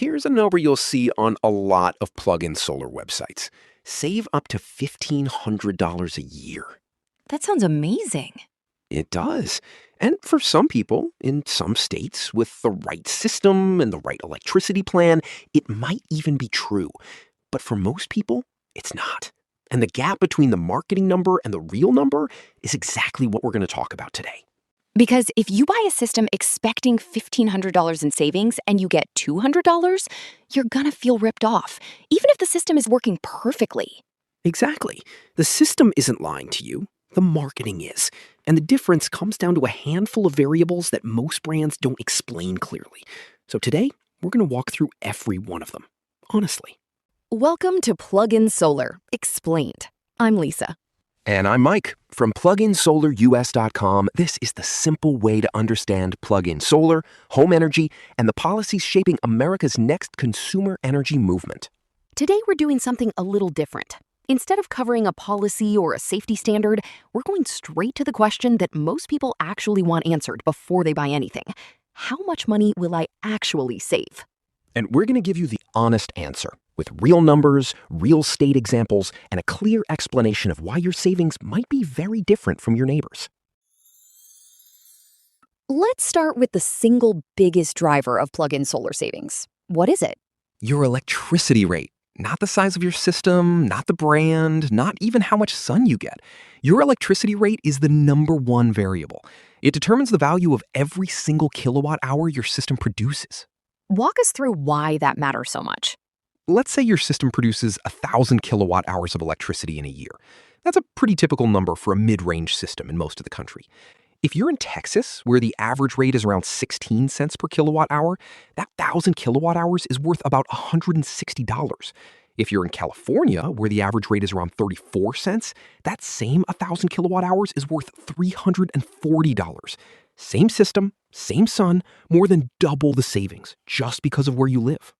Here's a number you'll see on a lot of plug-in solar websites. Save up to $1,500 a year. That sounds amazing. It does. And for some people, in some states, with the right system and the right electricity plan, it might even be true. But for most people, it's not. And the gap between the marketing number and the real number is exactly what we're going to talk about today. Because if you buy a system expecting $1,500 in savings and you get $200, you're gonna feel ripped off, even if the system is working perfectly. Exactly. The system isn't lying to you. The marketing is. And the difference comes down to a handful of variables that most brands don't explain clearly. So today, we're going to walk through every one of them, honestly. Welcome to Plug-in Solar Explained. I'm Lisa. And I'm Mike. From PluginSolarUS.com, this is the simple way to understand plug-in solar, home energy, and the policies shaping America's next consumer energy movement. Today we're doing something a little different. Instead of covering a policy or a safety standard, we're going straight to the question that most people actually want answered before they buy anything. How much money will I actually save? And we're going to give you the honest answer with real numbers, real state examples, and a clear explanation of why your savings might be very different from your neighbors. Let's start with the single biggest driver of plug-in solar savings. What is it? Your electricity rate. Not the size of your system, not the brand, not even how much sun you get. Your electricity rate is the number one variable. It determines the value of every single kilowatt hour your system produces. Walk us through why that matters so much. Let's say your system produces 1,000 kilowatt hours of electricity in a year. That's a pretty typical number for a mid-range system in most of the country. If you're in Texas, where the average rate is around 16 cents per kilowatt hour, that 1,000 kilowatt hours is worth about $160. If you're in California, where the average rate is around 34 cents, that same 1,000 kilowatt hours is worth $340. Same system, same sun, more than double the savings, just because of where you live.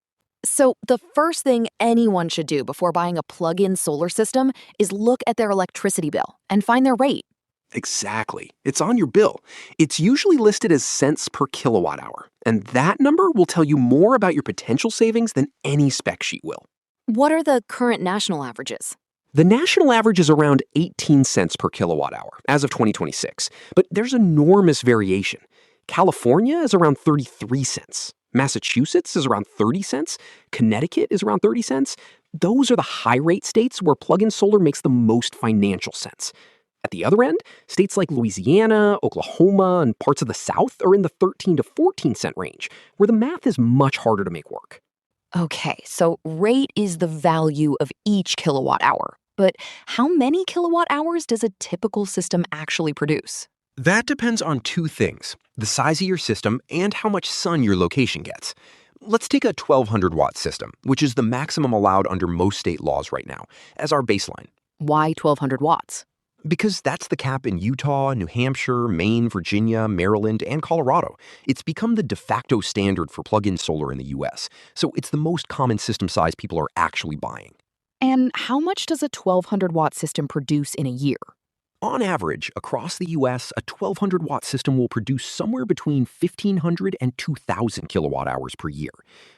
So the first thing anyone should do before buying a plug-in solar system is look at their electricity bill and find their rate. Exactly. It's on your bill. It's usually listed as cents per kilowatt hour, and that number will tell you more about your potential savings than any spec sheet will. What are the current national averages? The national average is around 18 cents per kilowatt hour as of 2026, but there's enormous variation. California is around 33 cents. Massachusetts is around 30 cents. Connecticut is around 30 cents. Those are the high-rate states where plug-in solar makes the most financial sense. At the other end, states like Louisiana, Oklahoma, and parts of the South are in the 13 to 14 cent range, where the math is much harder to make work. Okay, so rate is the value of each kilowatt hour. But how many kilowatt hours does a typical system actually produce? That depends on two things: the size of your system and how much sun your location gets. Let's take a 1,200 watt system, which is the maximum allowed under most state laws right now, as our baseline. Why 1,200 watts? Because that's the cap in Utah, New Hampshire, Maine, Virginia, Maryland, and Colorado. It's become the de facto standard for plug-in solar in the US, so it's the most common system size people are actually buying. And how much does a 1,200 watt system produce in a year? On average, across the US, a 1,200 watt system will produce somewhere between 1,500 and 2,000 kilowatt hours per year.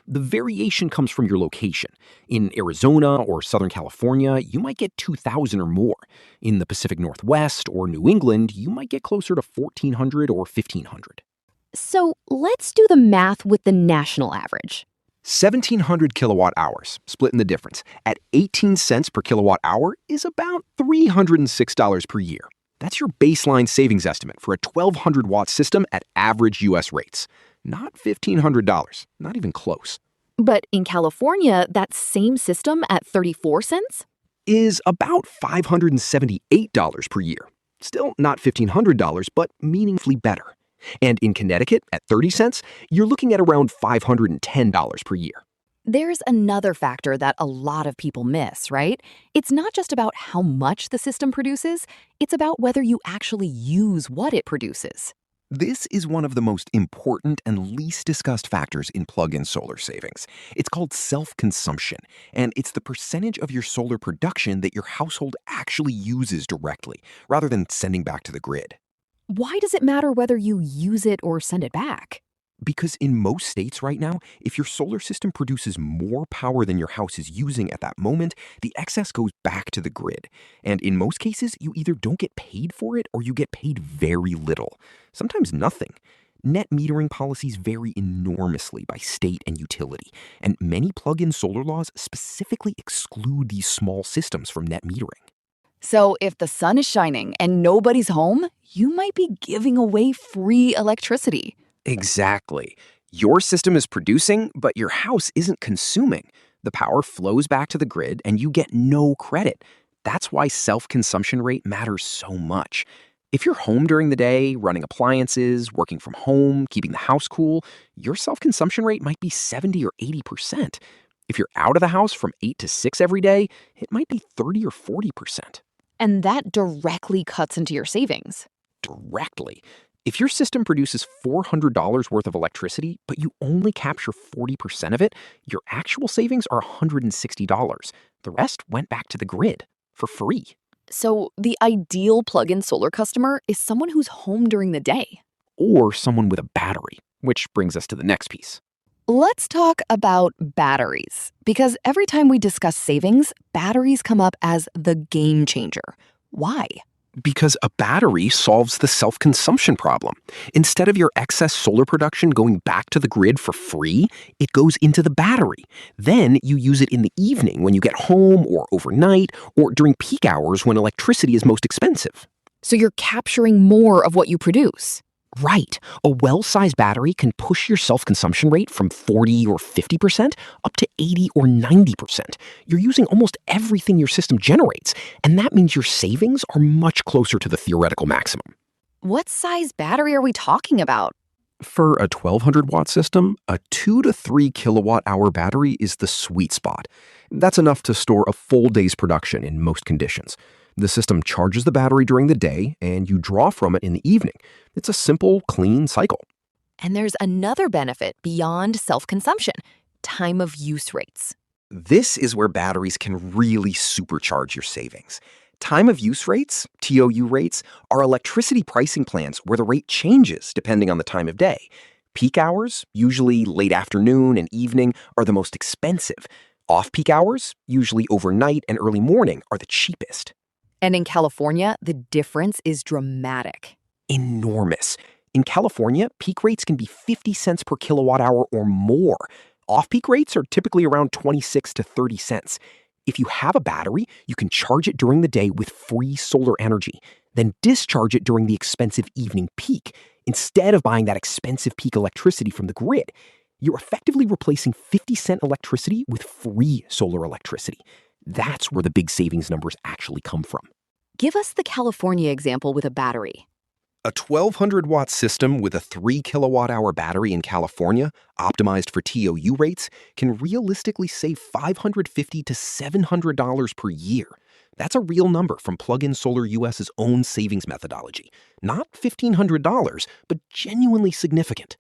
The variation comes from your location. In Arizona or Southern California, you might get 2,000 or more. In the Pacific Northwest or New England, you might get closer to 1,400 or 1,500. So let's do the math with the national average. 1,700 kilowatt hours, splitting the difference, at 18 cents per kilowatt hour is about $306 per year. That's your baseline savings estimate for a 1,200 watt system at average US rates. Not $1,500, not even close. But in California, that same system at 34 cents? Is about $578 per year. Still not $1,500, but meaningfully better. And in Connecticut, at 30 cents, you're looking at around $510 per year. There's another factor that a lot of people miss, right? It's not just about how much the system produces, it's about whether you actually use what it produces. This is one of the most important and least discussed factors in plug-in solar savings. It's called self-consumption, and it's the percentage of your solar production that your household actually uses directly, rather than sending back to the grid. Why does it matter whether you use it or send it back? Because in most states right now, if your solar system produces more power than your house is using at that moment, the excess goes back to the grid. And in most cases, you either don't get paid for it or you get paid very little, sometimes nothing. Net metering policies vary enormously by state and utility, and many plug-in solar laws specifically exclude these small systems from net metering. So if the sun is shining and nobody's home, you might be giving away free electricity. Exactly. Your system is producing, but your house isn't consuming. The power flows back to the grid and you get no credit. That's why self-consumption rate matters so much. If you're home during the day, running appliances, working from home, keeping the house cool, your self-consumption rate might be 70 or 80%. If you're out of the house from 8 to 6 every day, it might be 30 or 40%. And that directly cuts into your savings. Directly. If your system produces $400 worth of electricity, but you only capture 40% of it, your actual savings are $160. The rest went back to the grid for free. So the ideal plug-in solar customer is someone who's home during the day. Or someone with a battery, which brings us to the next piece. Let's talk about batteries, because every time we discuss savings, batteries come up as the game changer. Why? Because a battery solves the self-consumption problem. Instead of your excess solar production going back to the grid for free, it goes into the battery. Then you use it in the evening when you get home or overnight or during peak hours when electricity is most expensive. So you're capturing more of what you produce. Right. A well-sized battery can push your self-consumption rate from 40 or 50% up to 80 or 90%. You're using almost everything your system generates, and that means your savings are much closer to the theoretical maximum. What size battery are we talking about? For a 1200-watt system, a 2 to 3 kilowatt-hour battery is the sweet spot. That's enough to store a full day's production in most conditions. The system charges the battery during the day, and you draw from it in the evening. It's a simple, clean cycle. And there's another benefit beyond self-consumption: time of use rates. This is where batteries can really supercharge your savings. Time of use rates, TOU rates, are electricity pricing plans where the rate changes depending on the time of day. Peak hours, usually late afternoon and evening, are the most expensive. Off-peak hours, usually overnight and early morning, are the cheapest. And in California, the difference is dramatic. Enormous. In California, peak rates can be 50 cents per kilowatt hour or more. Off-peak rates are typically around 26 to 30 cents. If you have a battery, you can charge it during the day with free solar energy, then discharge it during the expensive evening peak, instead of buying that expensive peak electricity from the grid. You're effectively replacing 50-cent electricity with free solar electricity. That's where the big savings numbers actually come from. Give us the California example with a battery. A 1200-watt system with a 3 kilowatt-hour battery in California, optimized for TOU rates, can realistically save $550 to $700 per year. That's a real number from PluginSolarUS's own savings methodology. Not $1,500, but genuinely significant.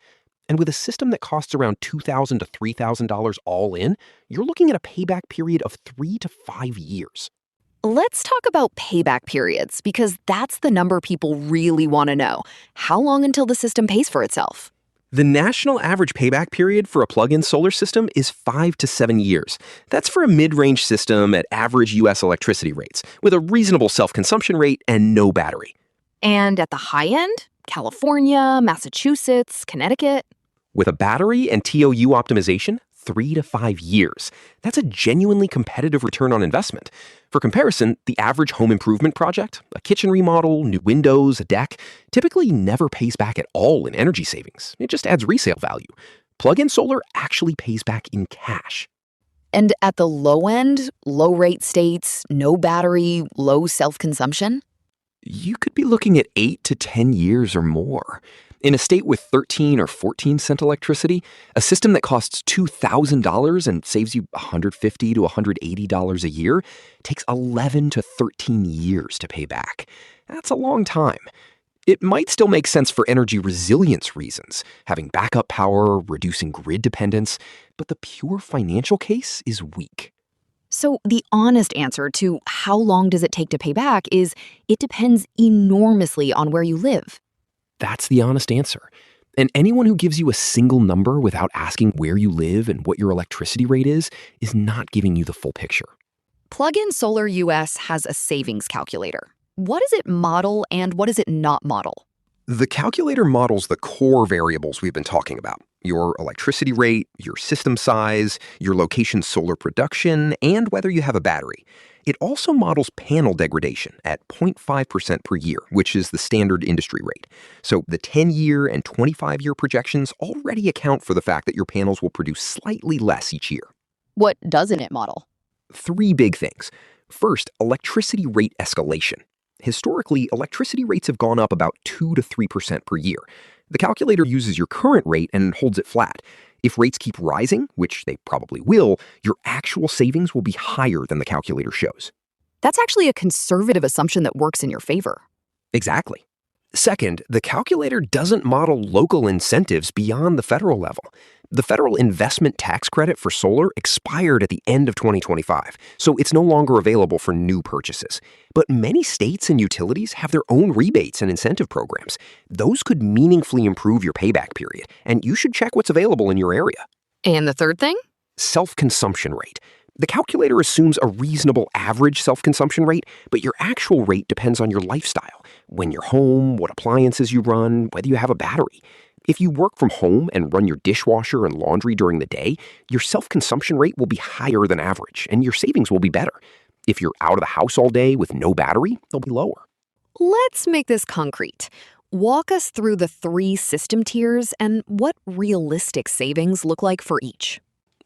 And with a system that costs around $2,000 to $3,000 all in, you're looking at a payback period of 3 to 5 years. Let's talk about payback periods, because that's the number people really want to know. How long until the system pays for itself? The national average payback period for a plug-in solar system is 5 to 7 years. That's for a mid-range system at average U.S. electricity rates, with a reasonable self-consumption rate and no battery. And at the high end? California, Massachusetts, Connecticut? With a battery and TOU optimization, 3 to 5 years. That's a genuinely competitive return on investment. For comparison, the average home improvement project, a kitchen remodel, new windows, a deck, typically never pays back at all in energy savings. It just adds resale value. Plug-in solar actually pays back in cash. And at the low end, low rate states, no battery, low self-consumption? You could be looking at 8 to 10 years or more. In a state with 13 or 14 cent electricity, a system that costs $2,000 and saves you $150 to $180 a year takes 11 to 13 years to pay back. That's a long time. It might still make sense for energy resilience reasons, having backup power, reducing grid dependence, but the pure financial case is weak. So the honest answer to how long does it take to pay back is it depends enormously on where you live. That's the honest answer. And anyone who gives you a single number without asking where you live and what your electricity rate is not giving you the full picture. PluginSolarUS has a savings calculator. What does it model and what does it not model? The calculator models the core variables we've been talking about: your electricity rate, your system size, your location's solar production, and whether you have a battery. It also models panel degradation at 0.5% per year, which is the standard industry rate. So the 10-year and 25-year projections already account for the fact that your panels will produce slightly less each year. What doesn't it model? 3 big things. First, electricity rate escalation. Historically, electricity rates have gone up about 2 to 3% per year. The calculator uses your current rate and holds it flat. If rates keep rising, which they probably will, your actual savings will be higher than the calculator shows. That's actually a conservative assumption that works in your favor. Exactly. Second, the calculator doesn't model local incentives beyond the federal level. The federal investment tax credit for solar expired at the end of 2025, so it's no longer available for new purchases. But many states and utilities have their own rebates and incentive programs. Those could meaningfully improve your payback period, and you should check what's available in your area. And the third thing? Self-consumption rate. The calculator assumes a reasonable average self-consumption rate, but your actual rate depends on your lifestyle: when you're home, what appliances you run, whether you have a battery. If you work from home and run your dishwasher and laundry during the day, your self-consumption rate will be higher than average, and your savings will be better. If you're out of the house all day with no battery, they'll be lower. Let's make this concrete. Walk us through the 3 system tiers and what realistic savings look like for each.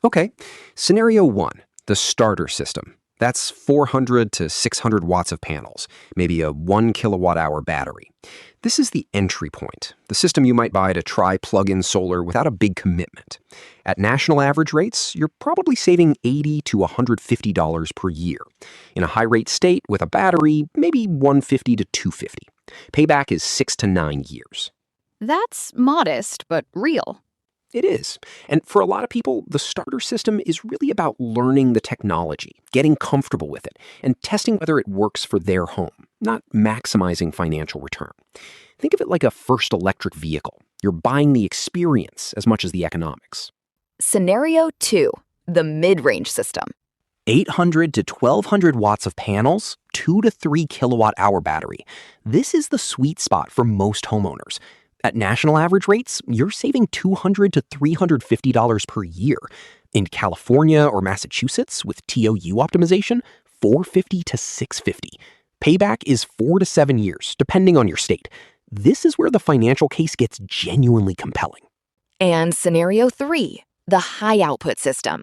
Okay, scenario 1, the starter system. That's 400 to 600 watts of panels, maybe a 1 kilowatt hour battery. This is the entry point, the system you might buy to try plug-in solar without a big commitment. At national average rates, you're probably saving $80 to $150 per year. In a high-rate state with a battery, maybe $150 to $250. Payback is 6 to 9 years. That's modest, but real. It is. And for a lot of people, the starter system is really about learning the technology, getting comfortable with it, and testing whether it works for their home, not maximizing financial return. Think of it like a first electric vehicle. You're buying the experience as much as the economics. Scenario 2, the mid-range system. 800 to 1200 watts of panels, 2 to 3 kilowatt hour battery. This is the sweet spot for most homeowners. At national average rates, you're saving $200 to $350 per year. In California or Massachusetts, with TOU optimization, $450 to $650. Payback is 4 to 7 years, depending on your state. This is where the financial case gets genuinely compelling. And scenario 3, the high output system.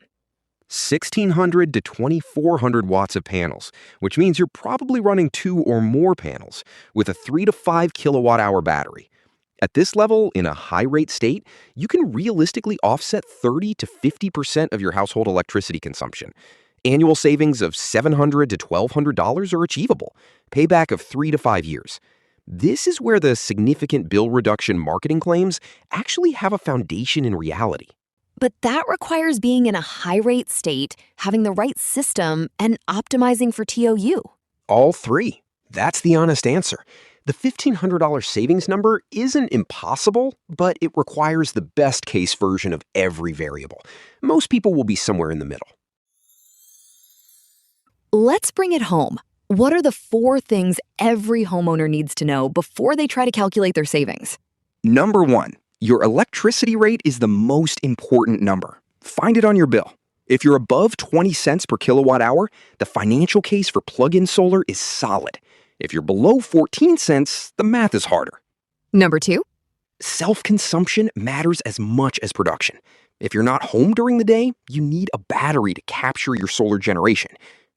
1,600 to 2,400 watts of panels, which means you're probably running 2 or more panels with a 3 to 5 kilowatt hour battery. At this level, in a high-rate state, you can realistically offset 30 to 50% of your household electricity consumption. Annual savings of $700 to $1,200 are achievable. Payback of 3 to 5 years. This is where the significant bill reduction marketing claims actually have a foundation in reality. But that requires being in a high-rate state, having the right system, and optimizing for TOU. All 3. That's the honest answer. The $1,500 savings number isn't impossible, but it requires the best-case version of every variable. Most people will be somewhere in the middle. Let's bring it home. What are the 4 things every homeowner needs to know before they try to calculate their savings? Number 1, your electricity rate is the most important number. Find it on your bill. If you're above 20 cents per kilowatt hour, the financial case for plug-in solar is solid. If you're below 14 cents, the math is harder. Number 2, Self-consumption matters as much as production. If you're not home during the day, you need a battery to capture your solar generation.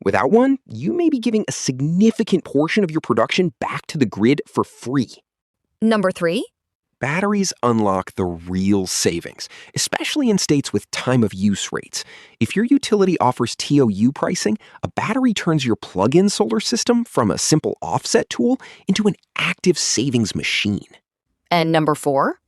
Without one, you may be giving a significant portion of your production back to the grid for free. Number 3, Batteries unlock the real savings, especially in states with time-of-use rates. If your utility offers TOU pricing, a battery turns your plug-in solar system from a simple offset tool into an active savings machine. and number 4,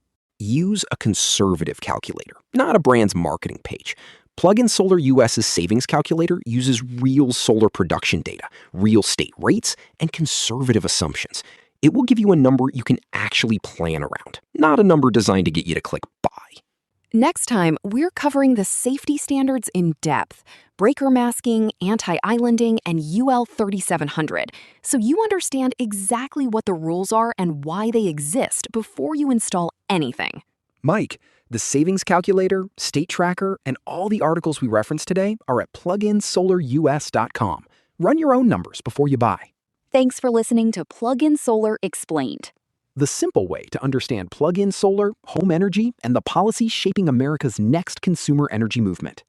Use a conservative calculator, not a brand's marketing page. PluginSolarUS's savings calculator uses real solar production data, real state rates, and conservative assumptions. It will give you a number you can actually plan around, not a number designed to get you to click buy. Next time, we're covering the safety standards in depth: breaker masking, anti-islanding, and UL 3700, so you understand exactly what the rules are and why they exist before you install anything. Mike, the savings calculator, state tracker, and all the articles we referenced today are at PluginSolarUS.com. Run your own numbers before you buy. Thanks for listening to Plug-in Solar Explained. The simple way to understand plug-in solar, home energy, and the policies shaping America's next consumer energy movement.